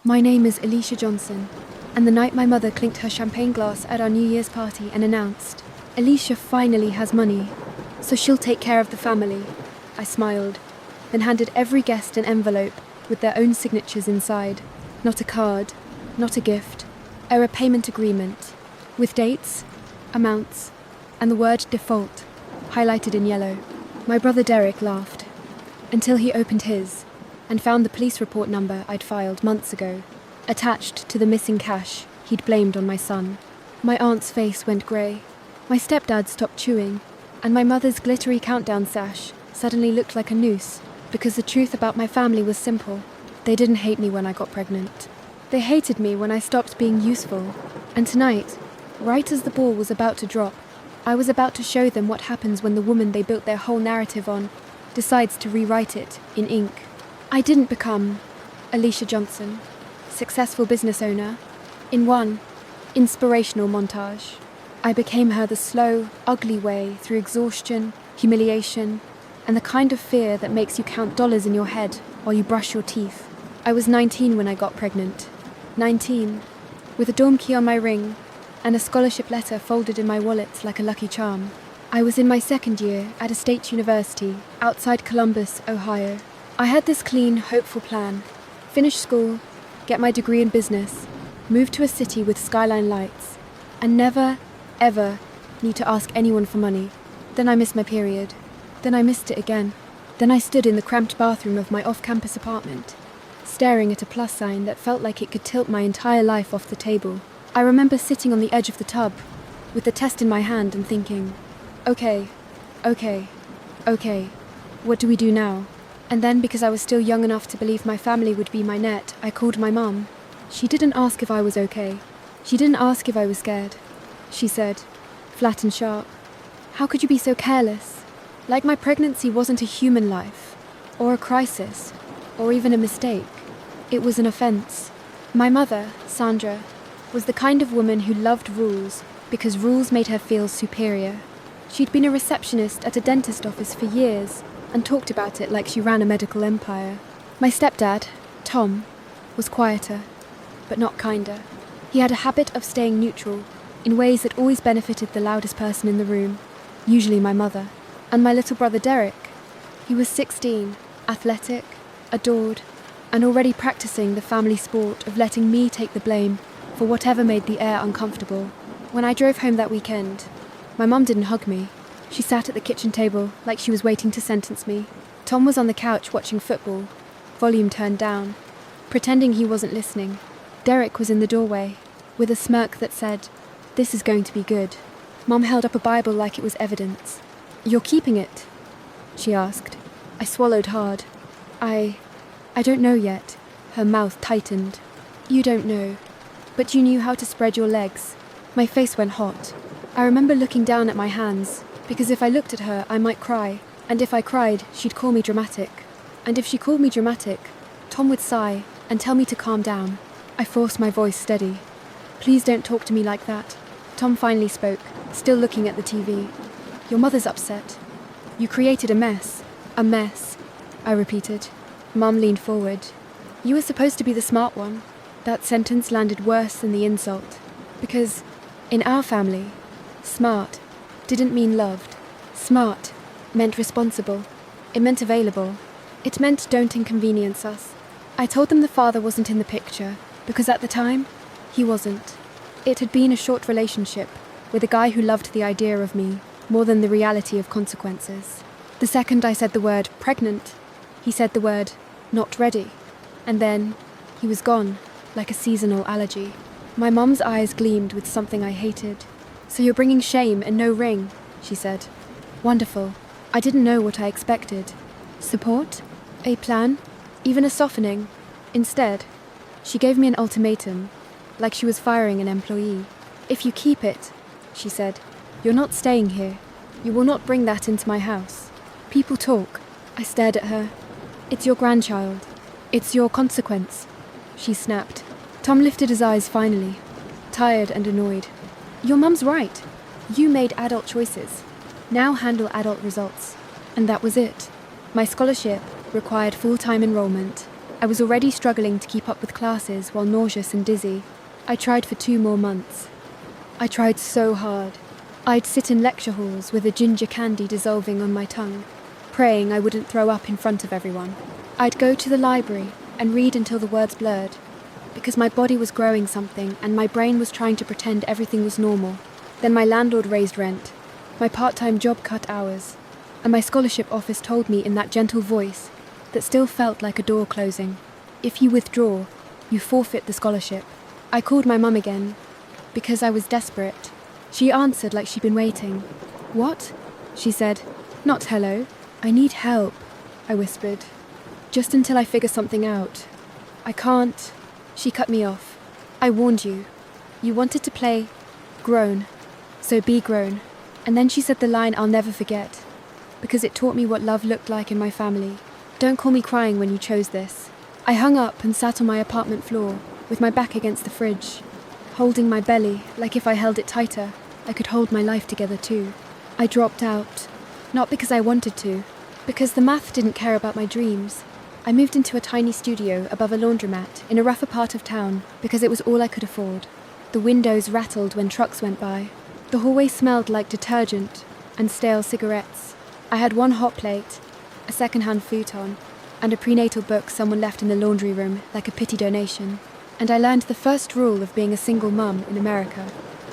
My name is Alicia Johnson, and the night my mother clinked her champagne glass at our New Year's party and announced, Alicia finally has money, so she'll take care of the family. I smiled, then handed every guest an envelope with their own signatures inside. Not a card, not a gift, a repayment agreement, with dates, amounts, and the word default, highlighted in yellow. My brother Derek laughed, until he opened his, and found the police report number I'd filed months ago, attached to the missing cash he'd blamed on my son. My aunt's face went grey. My stepdad stopped chewing, and my mother's glittery countdown sash suddenly looked like a noose, because the truth about my family was simple. They didn't hate me when I got pregnant. They hated me when I stopped being useful. And tonight, right as the ball was about to drop, I was about to show them what happens when the woman they built their whole narrative on decides to rewrite it in ink. I didn't become Alicia Johnson, successful business owner, in one inspirational montage. I became her the slow, ugly way through exhaustion, humiliation, and the kind of fear that makes you count dollars in your head while you brush your teeth. I was 19 when I got pregnant. 19, with a dorm key on my ring and a scholarship letter folded in my wallet like a lucky charm. I was in my second year at a state university outside Columbus, Ohio. I had this clean, hopeful plan. Finish school, get my degree in business, move to a city with skyline lights, and never, ever need to ask anyone for money. Then I missed my period. Then I missed it again. Then I stood in the cramped bathroom of my off-campus apartment, staring at a plus sign that felt like it could tilt my entire life off the table. I remember sitting on the edge of the tub, with the test in my hand and thinking, okay, what do we do now? And then, because I was still young enough to believe my family would be my net, I called my mum. She didn't ask if I was okay. She didn't ask if I was scared. She said, flat and sharp, how could you be so careless? Like my pregnancy wasn't a human life, or a crisis, or even a mistake. It was an offense. My mother, Sandra, was the kind of woman who loved rules because rules made her feel superior. She'd been a receptionist at a dentist office for years and talked about it like she ran a medical empire. My stepdad, Tom, was quieter, but not kinder. He had a habit of staying neutral in ways that always benefited the loudest person in the room, usually my mother. And my little brother Derek, he was 16, athletic, adored, and already practicing the family sport of letting me take the blame for whatever made the air uncomfortable. When I drove home that weekend, my mum didn't hug me. She sat at the kitchen table like she was waiting to sentence me. Tom was on the couch watching football, volume turned down, pretending he wasn't listening. Derek was in the doorway, with a smirk that said, "This is going to be good." Mum held up a Bible like it was evidence. "You're keeping it?" she asked. I swallowed hard. I don't know yet." Her mouth tightened. "You don't know, but you knew how to spread your legs." My face went hot. I remember looking down at my hands, because if I looked at her, I might cry, and if I cried, she'd call me dramatic. And if she called me dramatic, Tom would sigh and tell me to calm down. I forced my voice steady. "Please don't talk to me like that." Tom finally spoke, still looking at the TV. "Your mother's upset. You created a mess." "A mess," I repeated. Mum leaned forward. "You were supposed to be the smart one." That sentence landed worse than the insult, because in our family, smart didn't mean loved. Smart meant responsible. It meant available. It meant don't inconvenience us. I told them the father wasn't in the picture, because at the time, he wasn't. It had been a short relationship with a guy who loved the idea of me more than the reality of consequences. The second I said the word pregnant, he said the word not ready. And then he was gone, like a seasonal allergy. My mum's eyes gleamed with something I hated. "So you're bringing shame and no ring," she said. Wonderful. I didn't know what I expected. Support? A plan? Even a softening? Instead, she gave me an ultimatum, like she was firing an employee. "If you keep it," she said, "you're not staying here. You will not bring that into my house." People talk. I stared at her. "It's your grandchild. It's your consequence," she snapped. Tom lifted his eyes finally, tired and annoyed. "Your mum's right. You made adult choices. Now handle adult results." And that was it. My scholarship required full-time enrollment. I I was already struggling to keep up with classes while nauseous and dizzy. I tried for 2 more months. I tried so hard. I'd sit in lecture halls with a ginger candy dissolving on my tongue, praying I wouldn't throw up in front of everyone. I'd go to the library and read until the words blurred, because my body was growing something and my brain was trying to pretend everything was normal. Then my landlord raised rent, my part-time job cut hours, and my scholarship office told me in that gentle voice that still felt like a door closing, if you withdraw, you forfeit the scholarship. I called my mum again, because I was desperate. She answered like she'd been waiting. "What?" she said. "Not hello. I need help," I whispered. "Just until I figure something out. I can't." She cut me off. "I warned you. You wanted to play grown, so be grown." And then she said the line I'll never forget, because it taught me what love looked like in my family. "Don't call me crying when you chose this." I hung up and sat on my apartment floor, with my back against the fridge, holding my belly like if I held it tighter, I could hold my life together too. I dropped out, not because I wanted to, because the math didn't care about my dreams. I moved into a tiny studio above a laundromat in a rougher part of town because it was all I could afford. The windows rattled when trucks went by. The hallway smelled like detergent and stale cigarettes. I had one hot plate, a second-hand futon, and a prenatal book someone left in the laundry room like a pity donation. And I learned the first rule of being a single mum in America.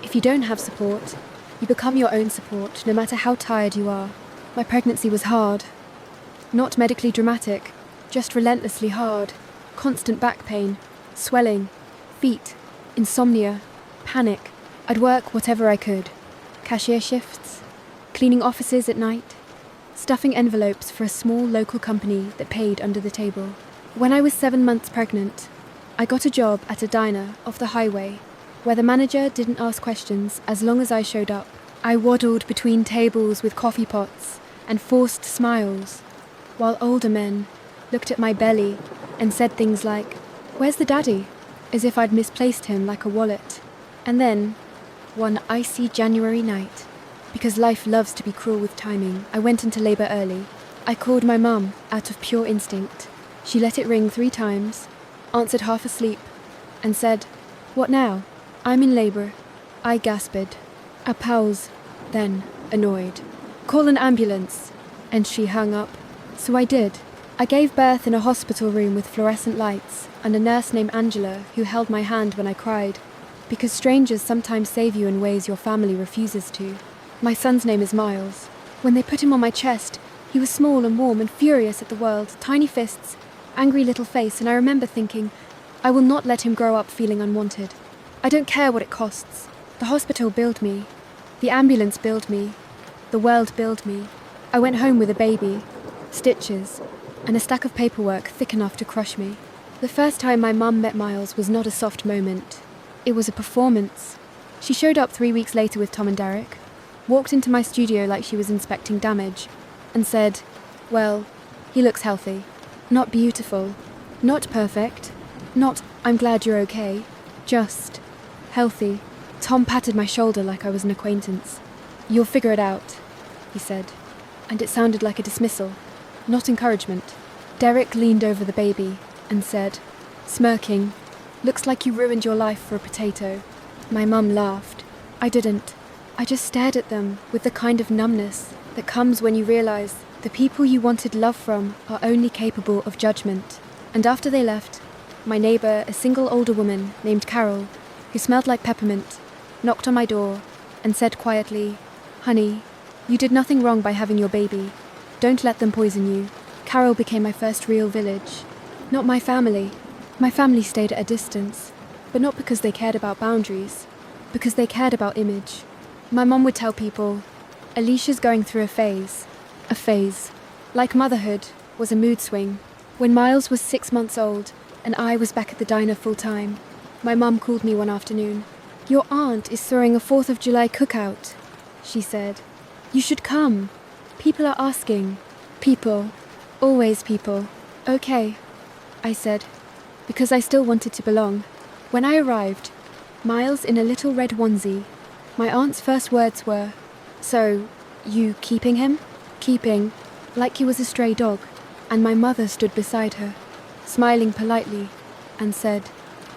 If you don't have support, you become your own support, no matter how tired you are. My pregnancy was hard. Not medically dramatic, just relentlessly hard. Constant back pain, swelling, feet, insomnia, panic. I'd work whatever I could. Cashier shifts, cleaning offices at night, stuffing envelopes for a small local company that paid under the table. When I was 7 months pregnant, I got a job at a diner off the highway where the manager didn't ask questions as long as I showed up. I waddled between tables with coffee pots and forced smiles, while older men looked at my belly and said things like, "Where's the daddy?" as if I'd misplaced him like a wallet. And then, one icy January night, because life loves to be cruel with timing, I went into labour early. I called my mum out of pure instinct. She let it ring 3 times, answered half asleep, and said, "What now?" "I'm in labour." I gasped. A pause, then, annoyed. "Call an ambulance." And she hung up. So I did. I gave birth in a hospital room with fluorescent lights and a nurse named Angela who held my hand when I cried, because strangers sometimes save you in ways your family refuses to. My son's name is Miles. When they put him on my chest, he was small and warm and furious at the world, tiny fists, angry little face, and I remember thinking, I will not let him grow up feeling unwanted. I don't care what it costs. The hospital billed me. The ambulance billed me. The world billed me. I went home with a baby, stitches, and a stack of paperwork thick enough to crush me. The first time my mum met Miles was not a soft moment. It was a performance. She showed up 3 weeks later with Tom and Derek, walked into my studio like she was inspecting damage, and said, "Well, he looks healthy. Not beautiful. Not perfect. Not, I'm glad you're okay. Just healthy." Tom patted my shoulder like I was an acquaintance. "You'll figure it out," he said. And it sounded like a dismissal, not encouragement. Derek leaned over the baby and said, smirking, "Looks like you ruined your life for a potato." My mum laughed. I didn't. I just stared at them with the kind of numbness that comes when you realise the people you wanted love from are only capable of judgment. And after they left, my neighbour, a single older woman named Carol, who smelled like peppermint, knocked on my door and said quietly, "Honey, you did nothing wrong by having your baby. Don't let them poison you." Carol became my first real village. Not my family. My family stayed at a distance, but not because they cared about boundaries, because they cared about image. My mum would tell people, Alicia's going through a phase. A phase. Like motherhood was a mood swing. When Miles was 6 months old and I was back at the diner full time, my mum called me one afternoon. "Your aunt is throwing a 4th of July cookout," she said. "You should come. People are asking." People. Always people. "Okay," I said, because I still wanted to belong. When I arrived, Miles in a little red onesie, my aunt's first words were, "So, you keeping him?" Keeping, like he was a stray dog, and my mother stood beside her. smiling politely, and said,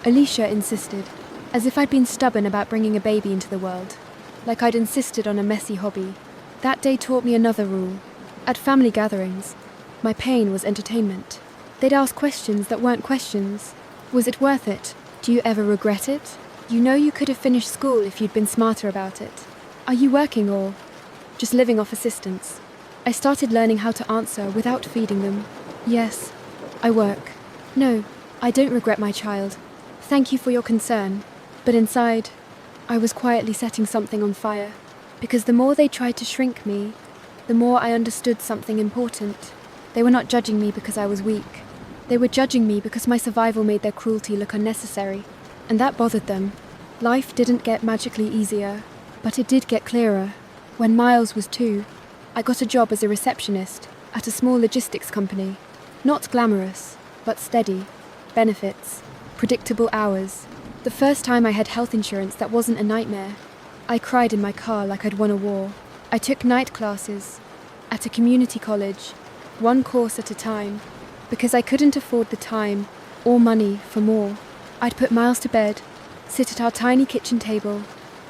Alicia insisted, as if I'd been stubborn about bringing a baby into the world, like I'd insisted on a messy hobby. That day taught me another rule. At family gatherings, my pain was entertainment. They'd ask questions that weren't questions. Was it worth it? Do you ever regret it? You know you could have finished school if you'd been smarter about it. Are you working or just living off assistance? I started learning how to answer without feeding them. Yes, I work. No, I don't regret my child. Thank you for your concern. But inside, I was quietly setting something on fire. Because the more they tried to shrink me, the more I understood something important. They were not judging me because I was weak. They were judging me because my survival made their cruelty look unnecessary. And that bothered them. Life didn't get magically easier, but it did get clearer. When Miles was 2, I got a job as a receptionist at a small logistics company. Not glamorous, but steady. Benefits, predictable hours. The first time I had health insurance that wasn't a nightmare. I cried in my car like I'd won a war. I took night classes at a community college, one course at a time, because I couldn't afford the time or money for more. I'd put Miles to bed, sit at our tiny kitchen table,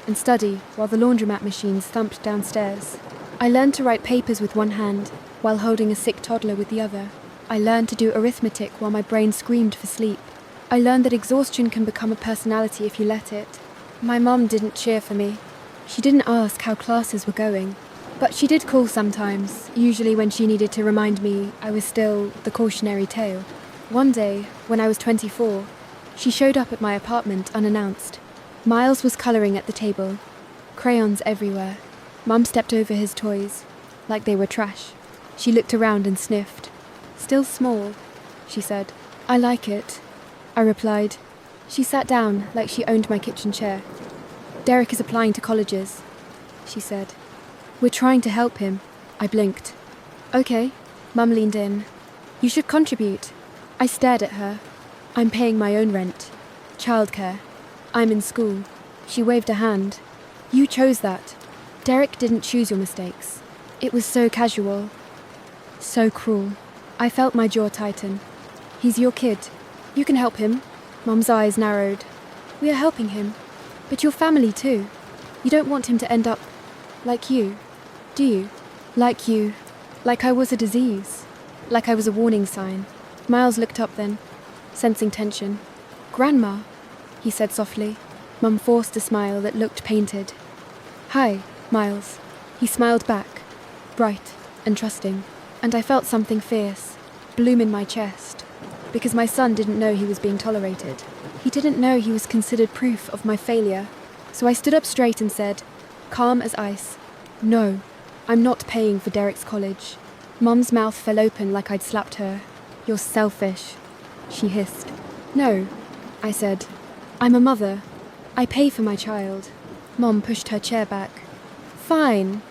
and study while the laundromat machines thumped downstairs. I learned to write papers with one hand while holding a sick toddler with the other. I learned to do arithmetic while my brain screamed for sleep. I learned that exhaustion can become a personality if you let it. My mum didn't cheer for me. She didn't ask how classes were going. But she did call sometimes, usually when she needed to remind me I was still the cautionary tale. One day, when I was 24, she showed up at my apartment unannounced. Miles was colouring at the table, crayons everywhere. Mum stepped over his toys, like they were trash. She looked around and sniffed. Still small, she said. I like it, I replied. She sat down like she owned my kitchen chair. Derek is applying to colleges, she said. We're trying to help him. I blinked. Okay, Mum leaned in. You should contribute. I stared at her. I'm paying my own rent. Childcare. I'm in school. She waved a hand. You chose that. Derek didn't choose your mistakes. It was so casual. So cruel. I felt my jaw tighten. He's your kid. You can help him. Mum's eyes narrowed. We are helping him. But your family too. You don't want him to end up like you, do you? Like you. Like I was a disease. Like I was a warning sign. Miles looked up then, sensing tension. Grandma, he said softly. Mum forced a smile that looked painted. Hi, Miles. He smiled back, bright and trusting, and I felt something fierce bloom in my chest, because my son didn't know he was being tolerated. He didn't know he was considered proof of my failure. So I stood up straight and said, calm as ice, no, I'm not paying for Derek's college. Mum's mouth fell open like I'd slapped her. You're selfish, she hissed. No, I said. I'm a mother. I pay for my child. Mum pushed her chair back. Fine.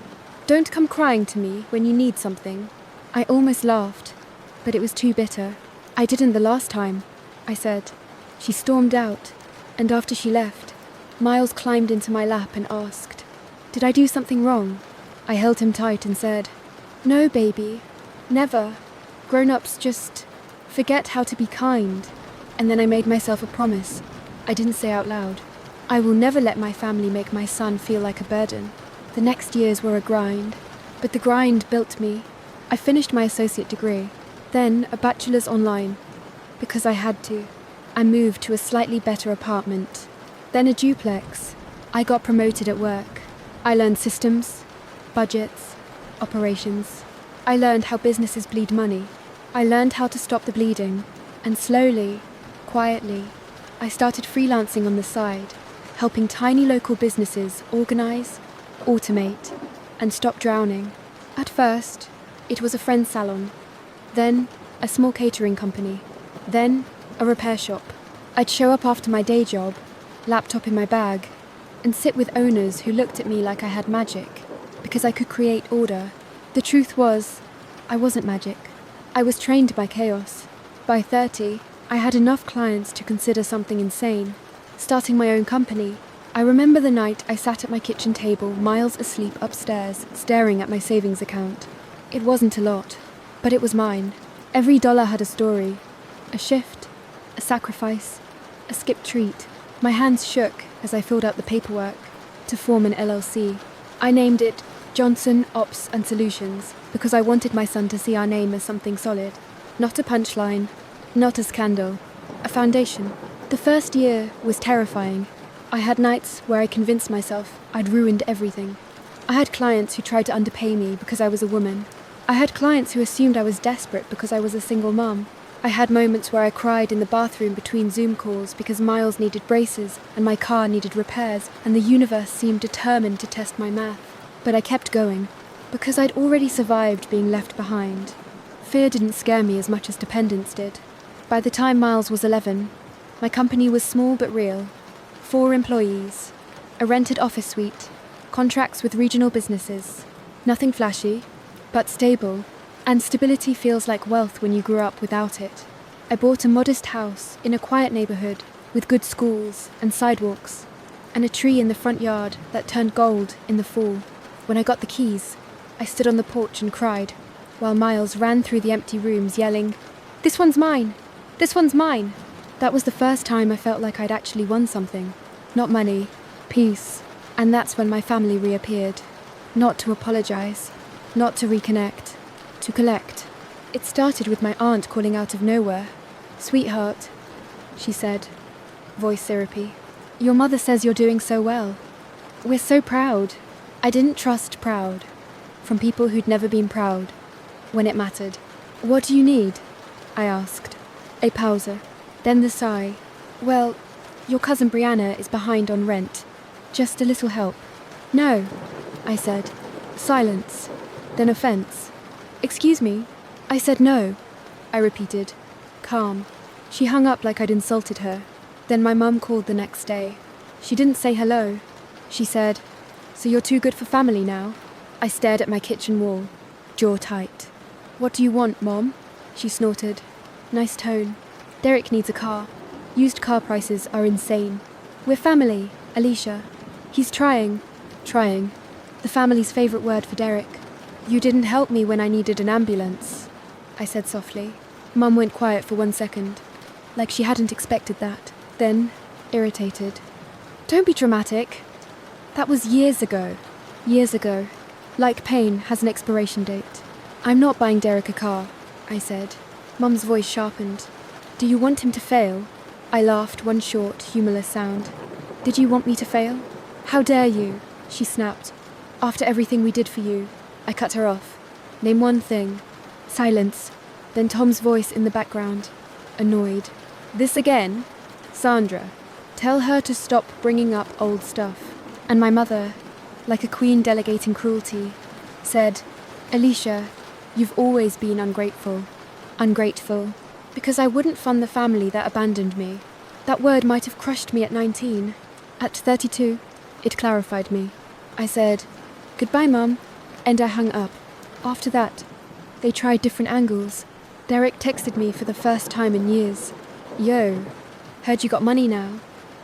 Don't come crying to me when you need something. I almost laughed, but it was too bitter. I didn't the last time, I said. She stormed out, and after she left, Miles climbed into my lap and asked, did I do something wrong? I held him tight and said, no, baby, never. Grown-ups just forget how to be kind. And then I made myself a promise. I didn't say out loud. I will never let my family make my son feel like a burden. The next years were a grind, but the grind built me. I finished my associate degree, then a bachelor's online, because I had to. I moved to a slightly better apartment, then a duplex. I got promoted at work. I learned systems, budgets, operations. I learned how businesses bleed money. I learned how to stop the bleeding, and slowly, quietly, I started freelancing on the side, helping tiny local businesses organize, automate, and stop drowning. At first, it was a friend's salon, then a small catering company, then a repair shop. I'd show up after my day job, laptop in my bag, and sit with owners who looked at me like I had magic, because I could create order. The truth was, I wasn't magic. I was trained by chaos. By 30, I had enough clients to consider something insane. Starting my own company, I remember the night I sat at my kitchen table, Miles asleep upstairs, staring at my savings account. It wasn't a lot, but it was mine. Every dollar had a story. A shift, a sacrifice, a skipped treat. My hands shook as I filled out the paperwork to form an LLC. I named it Johnson Ops and Solutions because I wanted my son to see our name as something solid. Not a punchline, not a scandal, a foundation. The first year was terrifying. I had nights where I convinced myself I'd ruined everything. I had clients who tried to underpay me because I was a woman. I had clients who assumed I was desperate because I was a single mum. I had moments where I cried in the bathroom between Zoom calls because Miles needed braces and my car needed repairs and the universe seemed determined to test my math. But I kept going because I'd already survived being left behind. Fear didn't scare me as much as dependence did. By the time Miles was 11, my company was small but real. 4 employees, a rented office suite, contracts with regional businesses. Nothing flashy, but stable. And stability feels like wealth when you grew up without it. I bought a modest house in a quiet neighborhood with good schools and sidewalks, and a tree in the front yard that turned gold in the fall. When I got the keys, I stood on the porch and cried, while Miles ran through the empty rooms yelling, "This one's mine! This one's mine!" That was the first time I felt like I'd actually won something. Not money, peace. And that's when my family reappeared. Not to apologize, not to reconnect. To collect. It started with my aunt calling out of nowhere. "Sweetheart," she said, voice syrupy, "your mother says you're doing so well. We're so proud." I didn't trust proud from people who'd never been proud when it mattered. "What do you need?" I asked. A pause, then the sigh. "Well, your cousin Brianna is behind on rent. Just a little help." "No," I said. Silence, then offense. "Excuse me?" I said no. I repeated, calm. She hung up like I'd insulted her. Then my mum called the next day. She didn't say hello. She said, "So you're too good for family now?" I stared at my kitchen wall, jaw tight. "What do you want, Mom?" She snorted. Nice tone. "Derek needs a car. Used car prices are insane. We're family, Alicia. He's trying. The family's favourite word for Derek. "You didn't help me when I needed an ambulance," I said softly. Mum went quiet for 1 second, like she hadn't expected that. Then, irritated, "Don't be dramatic. That was years ago. Years ago. Like pain has an expiration date. I'm not buying Derek a car," I said. Mum's voice sharpened. "Do you want him to fail?" I laughed, one short, humorless sound. "Did you want me to fail?" "How dare you?" she snapped. "After everything we did for you." I cut her off. "Name one thing." Silence. Then Tom's voice in the background. Annoyed. "This again? Sandra, tell her to stop bringing up old stuff." And my mother, like a queen delegating cruelty, said, "Alicia, you've always been ungrateful." Ungrateful. Because I wouldn't fund the family that abandoned me. That word might have crushed me at 19. At 32, it clarified me. I said, "Goodbye, Mum." And I hung up. After that, they tried different angles. Derek texted me for the first time in years. "Yo, heard you got money now.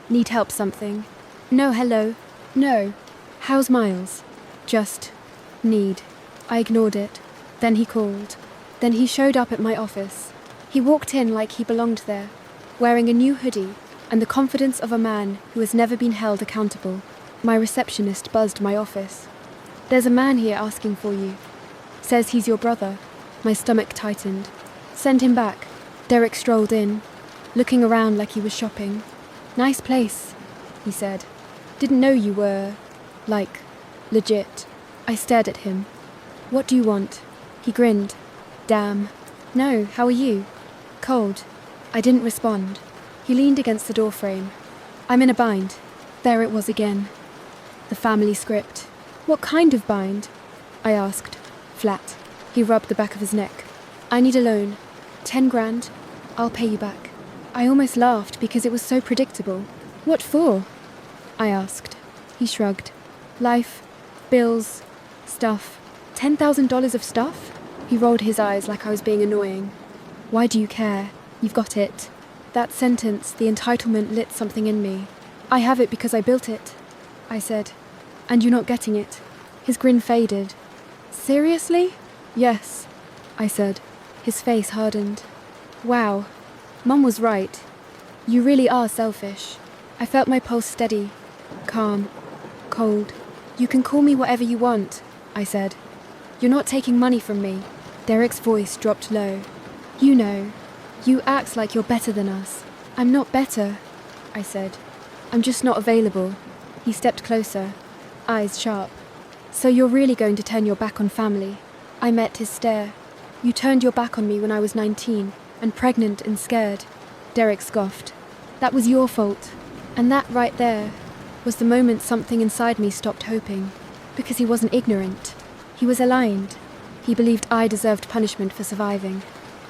Need help something?" "No, hello. No. How's Miles?" Just need. I ignored it. Then he called. Then he showed up at my office. He walked in like he belonged there, wearing a new hoodie and the confidence of a man who has never been held accountable. My receptionist buzzed my office. "There's a man here asking for you. Says he's your brother." My stomach tightened. "Send him back." Derek strolled in, looking around like he was shopping. "Nice place," he said. "Didn't know you were, like, legit." I stared at him. "What do you want?" He grinned. "Damn. No, how are you?" "Cold." I didn't respond. He leaned against the doorframe. "I'm in a bind." There it was again. The family script. "What kind of bind?" I asked. Flat. He rubbed the back of his neck. "I need a loan. 10 grand. I'll pay you back." I almost laughed because it was so predictable. "What for?" I asked. He shrugged. "Life. Bills. Stuff." $10,000 of stuff? He rolled his eyes like I was being annoying. "Why do you care? You've got it." That sentence, the entitlement, lit something in me. "I have it because I built it," I said. "And you're not getting it." His grin faded. "Seriously?" "Yes," I said. His face hardened. "Wow. Mum was right. You really are selfish. I felt my pulse steady, calm, cold. You can call me whatever you want, I said. You're not taking money from me. Derek's voice dropped low. You know, you act like you're better than us. I'm not better, I said. I'm just not available. He stepped closer, eyes sharp. So you're really going to turn your back on family? I met his stare. You turned your back on me when I was 19, and pregnant and scared. Derek scoffed. That was your fault. And that right there was the moment something inside me stopped hoping. Because he wasn't ignorant. He was aligned. He believed I deserved punishment for surviving.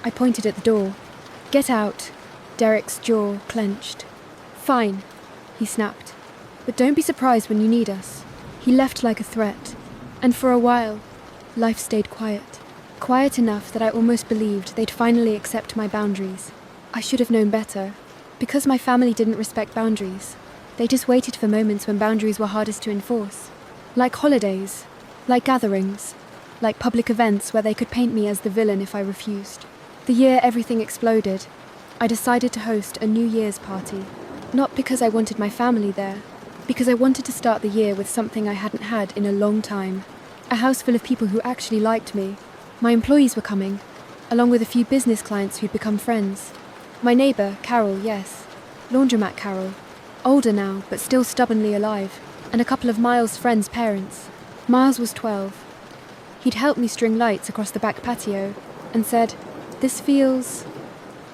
I pointed at the door. Get out. Derek's jaw clenched. Fine, he snapped. But don't be surprised when you need us. He left like a threat. And for a while, life stayed quiet. Quiet enough that I almost believed they'd finally accept my boundaries. I should have known better. Because my family didn't respect boundaries, they just waited for moments when boundaries were hardest to enforce. Like holidays, like gatherings, like public events where they could paint me as the villain if I refused. The year everything exploded, I decided to host a New Year's party. Not because I wanted my family there, because I wanted to start the year with something I hadn't had in a long time. A house full of people who actually liked me. My employees were coming, along with a few business clients who'd become friends. My neighbour, Carol, yes. Laundromat Carol. Older now, but still stubbornly alive. And a couple of Miles' friends' parents. Miles was 12. He'd helped me string lights across the back patio and said, "This feels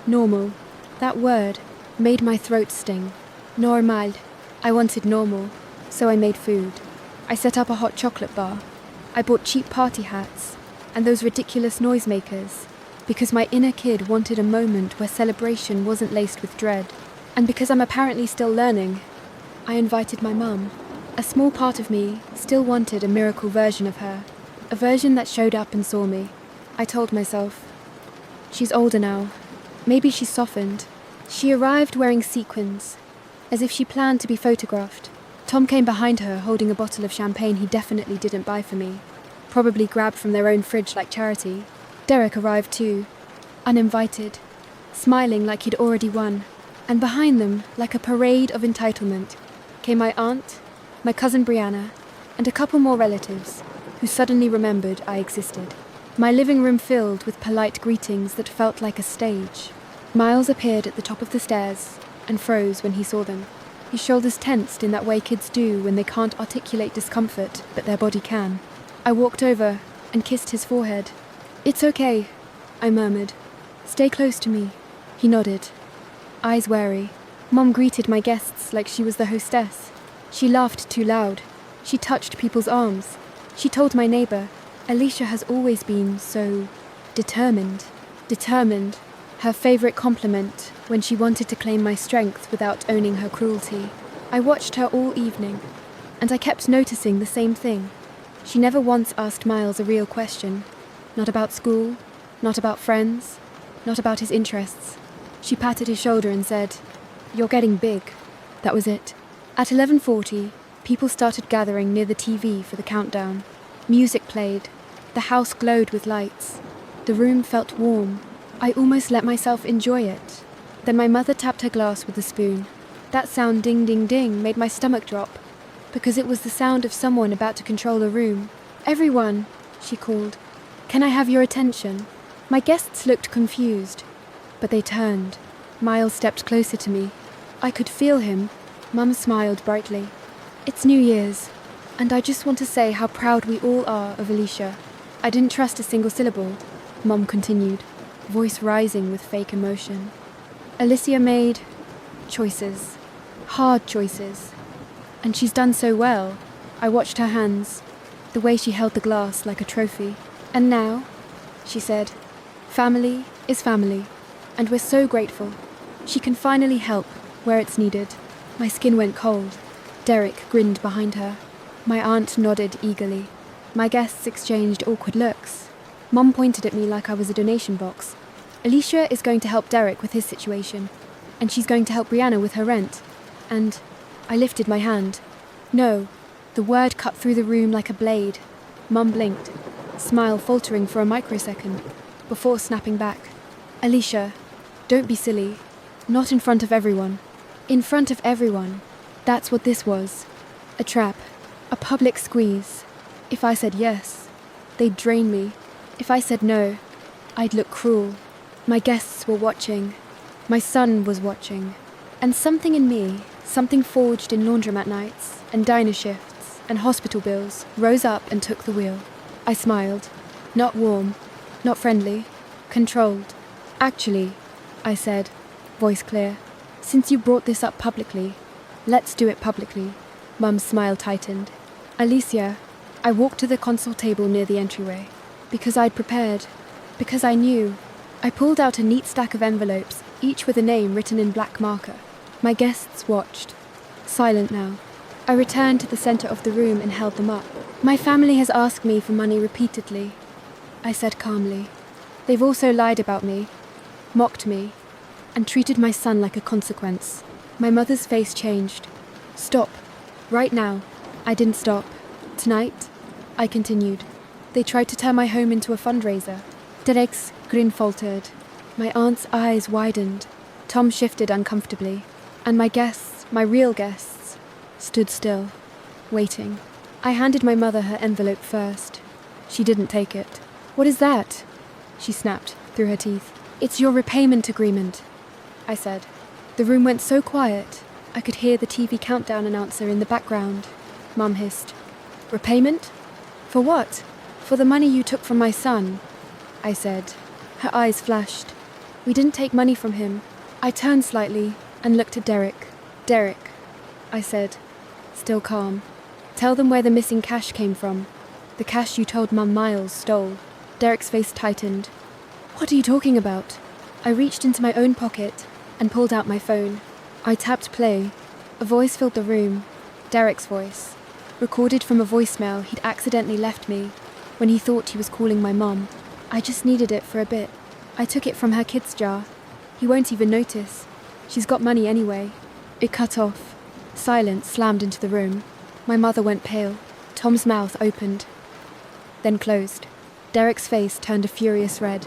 normal." That word made my throat sting. Normal. I wanted normal, so I made food. I set up a hot chocolate bar. I bought cheap party hats and those ridiculous noisemakers because my inner kid wanted a moment where celebration wasn't laced with dread. And because I'm apparently still learning, I invited my mum. A small part of me still wanted a miracle version of her, a version that showed up and saw me. I told myself, she's older now. Maybe she's softened. She arrived wearing sequins, as if she planned to be photographed. Tom came behind her holding a bottle of champagne he definitely didn't buy for me, probably grabbed from their own fridge like charity. Derek arrived too, uninvited, smiling like he'd already won. And behind them, like a parade of entitlement, came my aunt, my cousin Brianna, and a couple more relatives who suddenly remembered I existed. My living room filled with polite greetings that felt like a stage. Miles appeared at the top of the stairs and froze when he saw them. His shoulders tensed in that way kids do when they can't articulate discomfort, but their body can. I walked over and kissed his forehead. "It's okay," I murmured. "Stay close to me." He nodded, eyes wary. Mom greeted my guests like she was the hostess. She laughed too loud. She touched people's arms. She told my neighbour, "Alicia has always been so determined." Determined, her favourite compliment when she wanted to claim my strength without owning her cruelty. I watched her all evening, and I kept noticing the same thing. She never once asked Miles a real question. Not about school, not about friends, not about his interests. She patted his shoulder and said, "You're getting big." That was it. At 11:40, people started gathering near the TV for the countdown. Music played. The house glowed with lights. The room felt warm. I almost let myself enjoy it. Then my mother tapped her glass with a spoon. That sound ding ding ding made my stomach drop, because it was the sound of someone about to control a room. "Everyone," she called. "Can I have your attention?" My guests looked confused, but they turned. Miles stepped closer to me. I could feel him. Mum smiled brightly. "It's New Year's, and I just want to say how proud we all are of Alicia." I didn't trust a single syllable, Mum continued, voice rising with fake emotion. "Alicia made choices, hard choices, and she's done so well." I watched her hands, the way she held the glass like a trophy. "And now," she said, "family is family, and we're so grateful. She can finally help where it's needed." My skin went cold. Derek grinned behind her. My aunt nodded eagerly. My guests exchanged awkward looks. Mum pointed at me like I was a donation box. "Alicia is going to help Derek with his situation, and she's going to help Brianna with her rent." And I lifted my hand. "No." The word cut through the room like a blade. Mum blinked, smile faltering for a microsecond, before snapping back. "Alicia, don't be silly. Not in front of everyone. In front of everyone. That's what this was. A trap. A public squeeze. If I said yes, they'd drain me. If I said no, I'd look cruel. My guests were watching. My son was watching. And something in me, something forged in laundromat nights and diner shifts and hospital bills, rose up and took the wheel. I smiled. Not warm, not friendly, controlled. Actually, I said, voice clear, since you brought this up publicly, let's do it publicly. Mum's smile tightened. Alicia, I walked to the console table near the entryway. Because I'd prepared. Because I knew. I pulled out a neat stack of envelopes, each with a name written in black marker. My guests watched. Silent now. I returned to the center of the room and held them up. My family has asked me for money repeatedly, I said calmly. They've also lied about me, mocked me, and treated my son like a consequence. My mother's face changed. Stop. Right now. I didn't stop. Tonight, I continued. They tried to turn my home into a fundraiser. Derek's grin faltered. My aunt's eyes widened. Tom shifted uncomfortably. And my guests, my real guests, stood still, waiting. I handed my mother her envelope first. She didn't take it. What is that? She snapped through her teeth. It's your repayment agreement, I said. The room went so quiet, I could hear the TV countdown announcer in the background. Mum hissed. Repayment? For what? For the money you took from my son, I said. Her eyes flashed. We didn't take money from him. I turned slightly and looked at Derek. Derek, I said, still calm. Tell them where the missing cash came from. The cash you told Mum Miles stole. Derek's face tightened. What are you talking about? I reached into my own pocket and pulled out my phone. I tapped play. A voice filled the room. Derek's voice. Recorded from a voicemail he'd accidentally left me when he thought he was calling my mum. I just needed it for a bit. I took it from her kids' jar. He won't even notice. She's got money anyway. It cut off. Silence slammed into the room. My mother went pale. Tom's mouth opened, then closed. Derek's face turned a furious red.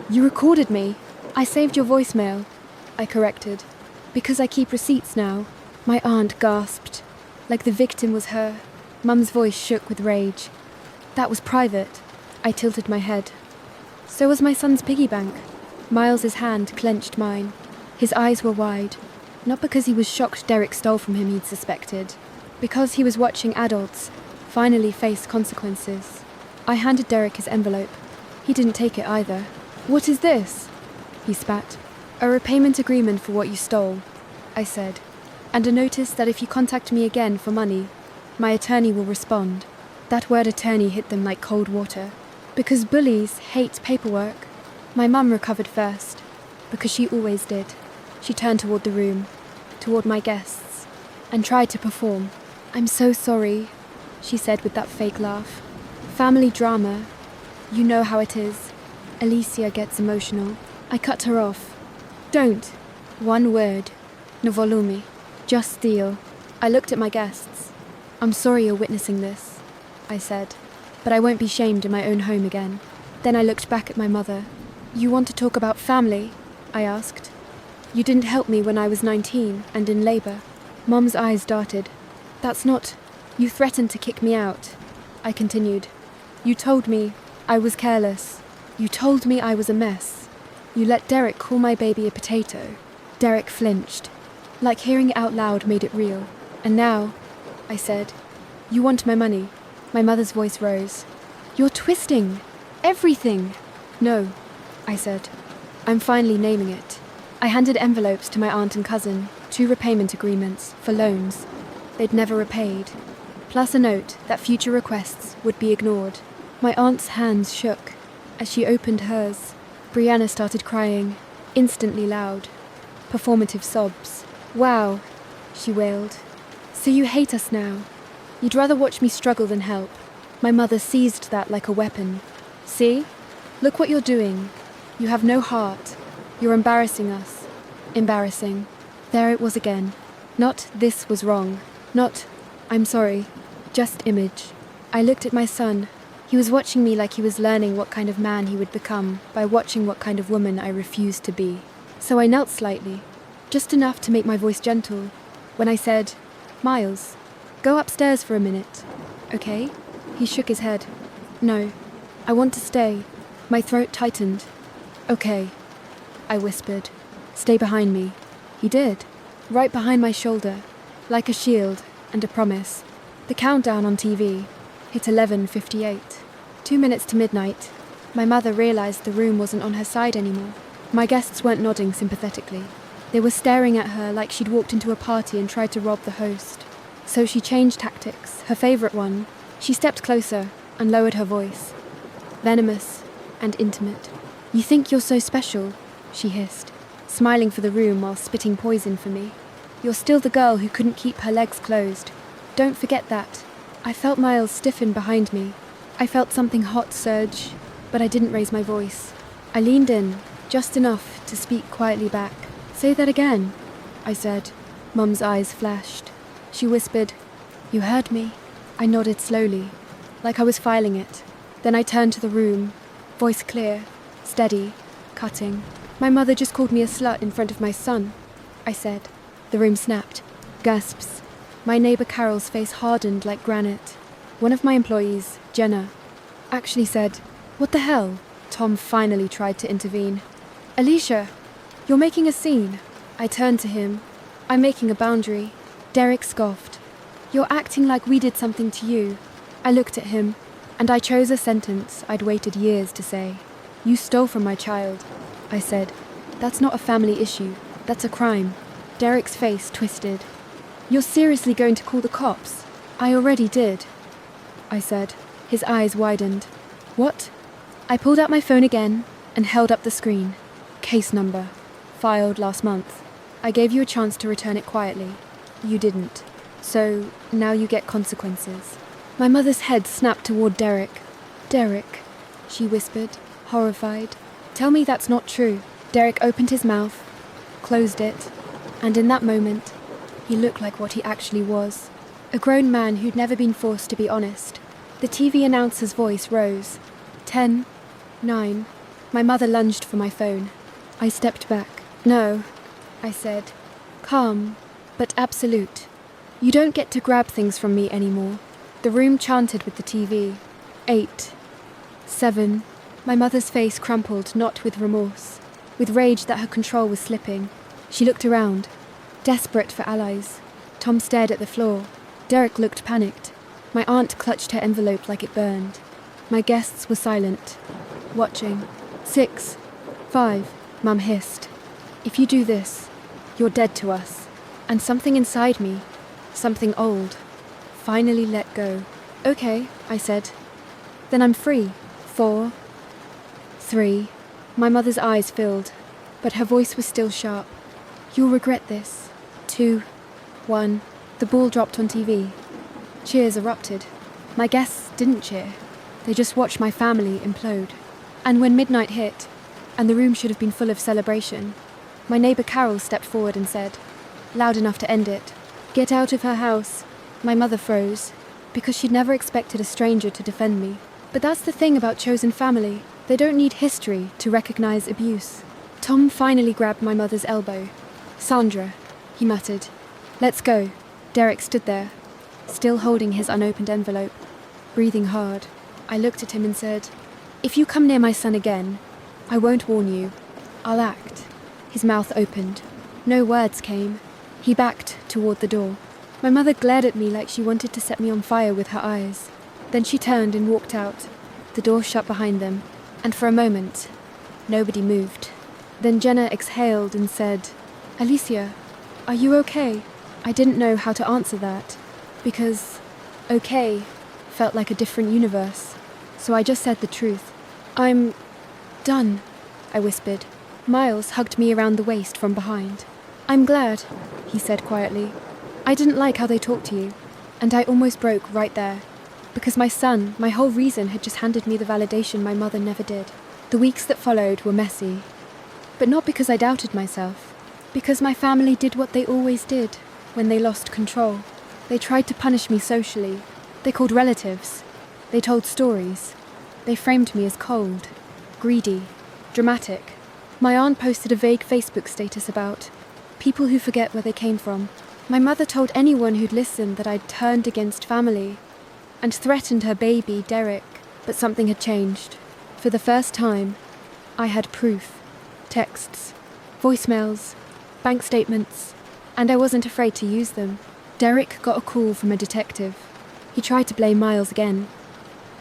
You recorded me. I saved your voicemail, I corrected. Because I keep receipts now. My aunt gasped, like the victim was her. Mum's voice shook with rage. That was private. I tilted my head. So was my son's piggy bank. Miles's hand clenched mine. His eyes were wide. Not because he was shocked Derek stole from him, he'd suspected. Because he was watching adults finally face consequences. I handed Derek his envelope. He didn't take it either. What is this? He spat. A repayment agreement for what you stole, I said. And a notice that if you contact me again for money, my attorney will respond. That word attorney hit them like cold water. Because bullies hate paperwork. My mum recovered first, because she always did. She turned toward the room, toward my guests, and tried to perform. I'm so sorry, she said with that fake laugh. Family drama. You know how it is. Alicia gets emotional. I cut her off. Don't. One word. No volume. Just steal. I looked at my guests. I'm sorry you're witnessing this, I said, but I won't be shamed in my own home again. Then I looked back at my mother. You want to talk about family? I asked. You didn't help me when I was 19 and in labour. Mum's eyes darted. That's not... You threatened to kick me out, I continued. You told me I was careless. You told me I was a mess. You let Derek call my baby a potato. Derek flinched. Like hearing it out loud made it real. And now, I said, you want my money. My mother's voice rose. You're twisting everything. No, I said. I'm finally naming it. I handed envelopes to my aunt and cousin, 2 repayment agreements for loans they'd never repaid, plus a note that future requests would be ignored. My aunt's hands shook. As she opened hers, Brianna started crying, instantly loud. Performative sobs. Wow, she wailed. So you hate us now. You'd rather watch me struggle than help. My mother seized that like a weapon. See? Look what you're doing. You have no heart. You're embarrassing us. Embarrassing. There it was again. Not this was wrong. Not, I'm sorry. Just image. I looked at my son. He was watching me like he was learning what kind of man he would become by watching what kind of woman I refused to be. So I knelt slightly. just enough to make my voice gentle, when I said, "Miles, go upstairs for a minute, okay?" He shook his head. "No, I want to stay." My throat tightened. "Okay," I whispered. "Stay behind me." He did, right behind my shoulder, like a shield and a promise. The countdown on TV hit 11:58. 2 minutes to midnight. My mother realized the room wasn't on her side anymore. My guests weren't nodding sympathetically. They were staring at her like she'd walked into a party and tried to rob the host. So she changed tactics, her favorite one. She stepped closer and lowered her voice. Venomous and intimate. "You think you're so special," she hissed, smiling for the room while spitting poison for me. "You're still the girl who couldn't keep her legs closed. Don't forget that." I felt Miles stiffen behind me. I felt something hot surge, but I didn't raise my voice. I leaned in, just enough to speak quietly back. "Say that again," I said. Mum's eyes flashed. She whispered, "You heard me." I nodded slowly, like I was filing it. Then I turned to the room, voice clear, steady, cutting. "My mother just called me a slut in front of my son," I said. The room snapped. Gasps. My neighbor Carol's face hardened like granite. One of my employees, Jenna, actually said, "What the hell?" Tom finally tried to intervene. "Alicia, you're making a scene." I turned to him. "I'm making a boundary." Derek scoffed. "You're acting like we did something to you." I looked at him, and I chose a sentence I'd waited years to say. "You stole from my child," I said. "That's not a family issue. That's a crime." Derek's face twisted. "You're seriously going to call the cops?" "I already did," I said. His eyes widened. "What?" I pulled out my phone again and held up the screen. "Case number. Filed last month. I gave you a chance to return it quietly. You didn't. So now you get consequences." My mother's head snapped toward Derek. "Derek," she whispered, horrified. "Tell me that's not true." Derek opened his mouth, closed it, and in that moment, he looked like what he actually was. A grown man who'd never been forced to be honest. The TV announcer's voice rose. 10, 9. My mother lunged for my phone. I stepped back. "No," I said. Calm, but absolute. "You don't get to grab things from me anymore." The room chanted with the TV. 8, 7. My mother's face crumpled, not with remorse, with rage that her control was slipping. She looked around, desperate for allies. Tom stared at the floor. Derek looked panicked. My aunt clutched her envelope like it burned. My guests were silent, watching. 6, 5, Mum hissed. "If you do this, you're dead to us." And something inside me, something old, finally let go. "Okay," I said. "Then I'm free." 4, 3. My mother's eyes filled, but her voice was still sharp. "You'll regret this." 2, 1. The ball dropped on TV. Cheers erupted. My guests didn't cheer. They just watched my family implode. And when midnight hit, and the room should have been full of celebration, my neighbor Carol stepped forward and said, loud enough to end it, "Get out of her house." My mother froze, because she'd never expected a stranger to defend me. But that's the thing about chosen family. They don't need history to recognize abuse. Tom finally grabbed my mother's elbow. "Sandra," he muttered. "Let's go." Derek stood there, still holding his unopened envelope, breathing hard. I looked at him and said, "If you come near my son again, I won't warn you. I'll act." His mouth opened. No words came. He backed toward the door. My mother glared at me like she wanted to set me on fire with her eyes. Then she turned and walked out. The door shut behind them, and for a moment, nobody moved. Then Jenna exhaled and said, "Alicia, are you okay?" I didn't know how to answer that, because okay felt like a different universe. So I just said the truth. "I'm done," I whispered. Miles hugged me around the waist from behind. "I'm glad," he said quietly. "I didn't like how they talked to you, and I almost broke right there, because my son, my whole reason, had just handed me the validation my mother never did. The weeks that followed were messy, but not because I doubted myself, because my family did what they always did when they lost control. They tried to punish me socially. They called relatives. They told stories. They framed me as cold, greedy, dramatic. My aunt posted a vague Facebook status about, People who forget where they came from. My mother told anyone who'd listen that I'd turned against family and threatened her baby, Derek, but something had changed. For the first time, I had proof. Texts, voicemails, bank statements, and I wasn't afraid to use them. Derek got a call from a detective. He tried to blame Miles again.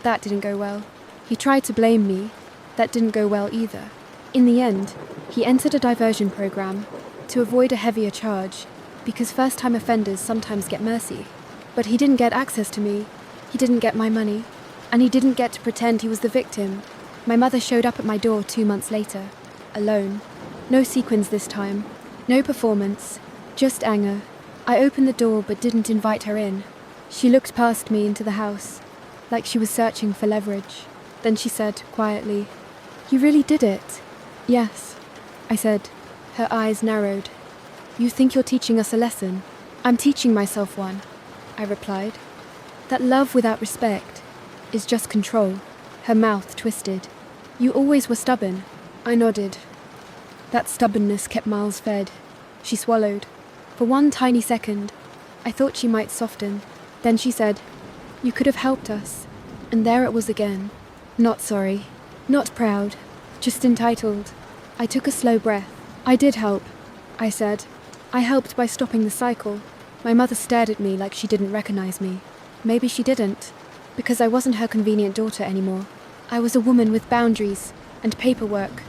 That didn't go well. He tried to blame me. That didn't go well either. In the end, he entered a diversion program to avoid a heavier charge, because first-time offenders sometimes get mercy. But he didn't get access to me. He didn't get my money. And he didn't get to pretend he was the victim. My mother showed up at my door 2 months later, alone. No sequins this time. No performance. Just anger. I opened the door but didn't invite her in. She looked past me into the house, like she was searching for leverage. Then she said, quietly, "You really did it?" "Yes," I said. Her eyes narrowed. "You think you're teaching us a lesson?" "I'm teaching myself one," I replied. "That love without respect is just control." Her mouth twisted. "You always were stubborn." I nodded. That stubbornness kept Miles fed. She swallowed. For one tiny second, I thought she might soften. Then she said, "You could have helped us." And there it was again. Not sorry. Not proud. Just entitled. I took a slow breath. "I did help," I said. "I helped by stopping the cycle." My mother stared at me like she didn't recognize me. Maybe she didn't, because I wasn't her convenient daughter anymore. I was a woman with boundaries and paperwork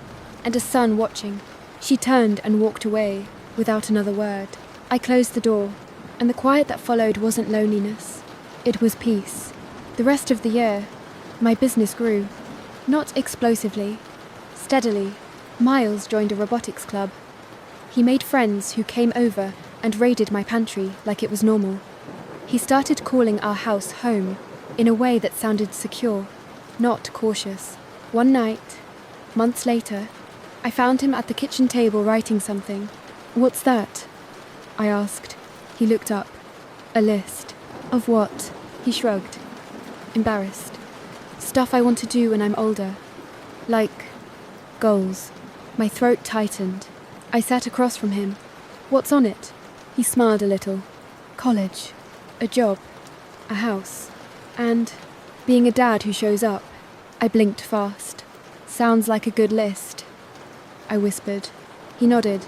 and a son watching. She turned and walked away without another word. I closed the door, and the quiet that followed wasn't loneliness. It was peace. The rest of the year, my business grew. Not explosively, steadily. Miles joined a robotics club. He made friends who came over and raided my pantry like it was normal. He started calling our house home in a way that sounded secure, not cautious. One night, months later, I found him at the kitchen table writing something. "What's that?" I asked. He looked up. "A list." "Of what?" He shrugged. Embarrassed. "Stuff I want to do when I'm older. Like goals." My throat tightened. I sat across from him. "What's on it?" He smiled a little. "College. A job. A house. And being a dad who shows up." I blinked fast. "Sounds like a good list," I whispered. He nodded,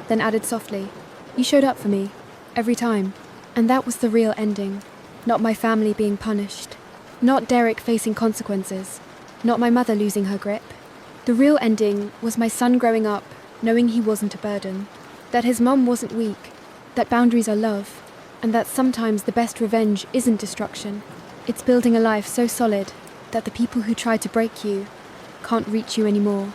then added softly, "You showed up for me. Every time." And that was the real ending. Not my family being punished. Not Derek facing consequences. Not my mother losing her grip. The real ending was my son growing up, knowing he wasn't a burden. That his mom wasn't weak. That boundaries are love. And that sometimes the best revenge isn't destruction. It's building a life so solid that the people who try to break you can't reach you anymore.